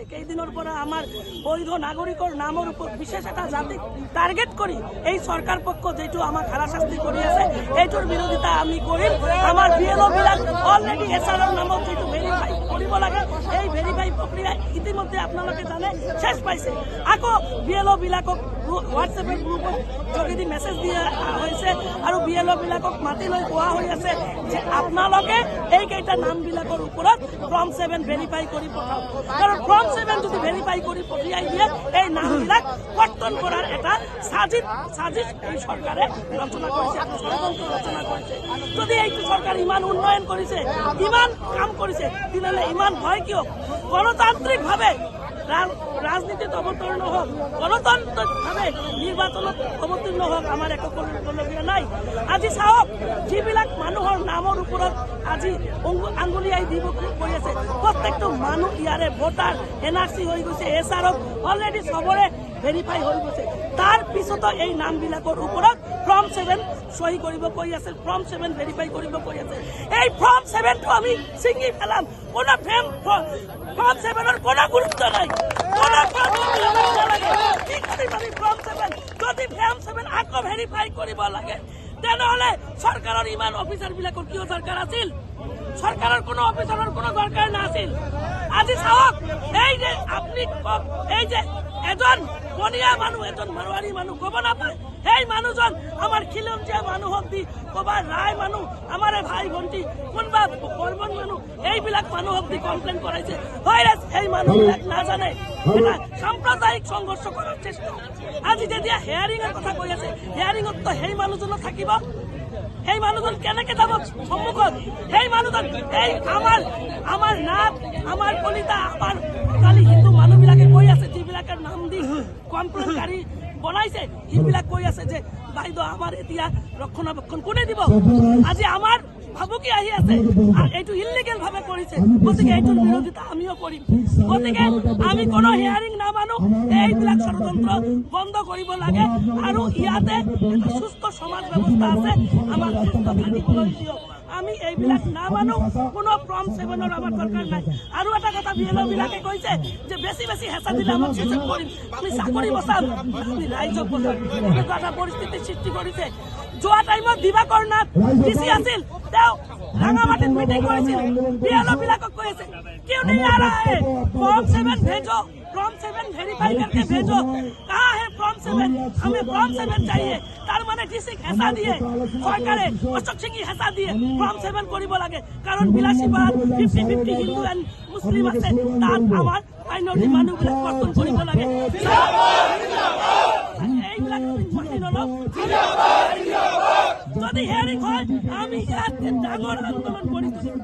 কেইদিনৰ পৰা আমাৰ বৈধ নাগৰিকৰ নামৰ উপৰ বিশেষ এটা জাতি টাৰ্গেট কৰি এই সৰকাৰ পক্ষ যেটু আমাক হাৰাশাস্তি কৰি আছে এইটোৰ বিৰোধিতা আমি কৰিম। আমাৰ বিএলও বিলাক অলৰেডি এসআৰৰ নামত যেটু ভেৰিফাই কৰিব লাগে এই ভেরিফাই প্রক্রিয়া ইতিমধ্যে আপোনালোকে জানে শেষ পাইছে। আকৌ বিএলও বিলাকক হোয়াটসঅ্যাপের গ্রুপত যোগেদি মেসেজ দিয়া হৈছে আৰু বিএলও বিলাকক মাতি লৈ কোৱা হৈ আছে যে আপোনালোকে এইকেইটা নামবিলাকৰ ওপৰত ফৰ্ম 7 ভেৰিফাই কৰি পঠাওক, কাৰণ ফৰ্ম 7 যদি ভেৰিফাই কৰি পঠিয়াই দিয়ে এই নামবিলাক কর্তন করার এটা সাজিশ এই সরকারে রচনা করেছে, ষড়যন্ত্র রচনা করেছে। যদি এই সরকার ইমান উন্নয়ন করেছে, ইমান কাম করেছে, তাহলে ইমান ভয় কিয়? গণতান্ত্রিক ভাবে রাজনীতিত অবতীর্ণ হোক, গণতান্ত্ৰিকভাৱে নিৰ্বাচনত অবতীৰ্ণ হোক, আমাৰ একো কৰিবলগীয়া নাই। আজি চাওক যিবিলাক মানুহৰ নামৰ ওপৰত আজি আঙুলিয়াই দিব কৰি আছে, প্ৰত্যেকটো মানুহ ইয়াৰে ভোটাৰ এনআৰসি হৈ গৈছে, এসআৰক অলৰেডি সবৰে ভেৰিফাই হৈ গৈছে। তাৰ পিছতো এই নামবিলাকৰ ওপৰত ফৰ্ম 7 সহি কৰিব কৈ আছে, ফৰ্ম 7 ভেৰিফাই কৰিব কৈ আছে। এই ফৰ্ম 7টো আমি ছিঙি পেলাম। কোনো ফৰ্ম 7ৰ কোনো গুৰুত্ব নাই, কোনো কি কৰিম আমি ফৰ্ম 7? যদি ফৰ্ম 7 আকৌ ভেৰিফাই কৰিব লাগে তেনেহলে সৰকাৰেৰ ইমান অফিসাৰ বিলাকৰ কিয় দরকার আছিল? সরকারের কোনো অফিসারের কোনো দরকার নাছিল। আজি চাওক এই যে আপনি এই যে এজন বনিয়া মানুহ, এজন মারোয়ারি মানুহ কব নাপায়, সেই মানুহজন আমার খিলঞ্জীয়া মানুহক দি কবা রায় মানুহ, আমার ভাই ভন্টি কোনবা বর্মন মানুহ, এইবিলাক মানুহক দি কমপ্লেন কৰাইছে। সেই মানুহবিলাক নাজানে এটা সাম্প্ৰদায়িক সংঘৰ্ষ কৰাৰ চেষ্টা। আজি যেতিয়া হেয়াৰিংৰ কথা কৈ আছে, হেয়ারিংত তো সেই মানুহজন থাকিব, সেই মানুহজন কেনেকে যাব সন্মুখত? সেই মানুহজন এই আমার নাথ, আমার কলিতা, আমার কালি হিন্দু মানুহবিলাকে কৈ আছে, যিবিলাকৰ নাম দি কমপ্লেইনকাৰী বনাইছে, সেইবিলাক কৈ আছে যে বাইদেউ আমার এতিয়া রক্ষণাবেক্ষণ কোনে দিব? আজি আমার ভাবুকি আহি আছে, এইটো ইলিগেল ভাবে কৰিছে, গতিকে এইটোৰ বিৰোধিতা আমিও কৰিম। গতিকে আমি কোনো হিয়াৰিং নামানো, এইবিলাক ষড়যন্ত্ৰ বন্ধ কৰিব লাগে আৰু ইয়াতে এটা সুস্থ সমাজ ব্যৱস্থা আছে, আমাৰ সুস্থ থাকিবলৈ দিয়ক। আমি এইবিলাক নামানো, কোনো ফৰ্ম 7ৰ আমাৰ দৰকাৰ নাই। আৰু এটা কথা বিএলও বিলাকে কৈছে যে বেছি বেছি হেঁচা দিলে আমাক সুযোগ কৰিম, আমি চাকৰি বচাম, আমি ৰাইজক বচাম। এনেকুৱা এটা পৰিস্থিতিৰ সৃষ্টি কৰিছে। যোৱা টাইমত দিবাকৰ নাথ ডিসি আছিল, তেওঁ রাঙামাটিত মিটিং করেছিল, বিএলও বিলাকক কৈ আছে क्यों नहीं आ रहा है? फॉर्म 7 भेजो, फॉर्म 7 वेरीफाई करके भेजो। कहाँ है फॉर्म 7? हमें फॉर्म 7 चाहिए। तार माने ডিসি হেঁচা দিয়ে সরকারে অশোক সিংহী হেঁচা দিয়ে ফর্ম 7 কৰিব লাগে, কারণ বিলাসীবাদ 50-50 হিন্দু এন্ড মুসলিম আছে, তাত আমার মাইনরিটি মানুহবিলাক কর্তন কৰিব লাগে। এইবিলাক মানি নলওঁ। যদি হেয়াৰিং হয় আমি ইয়াত ডাঙৰ আন্দোলন কৰি তুলিম।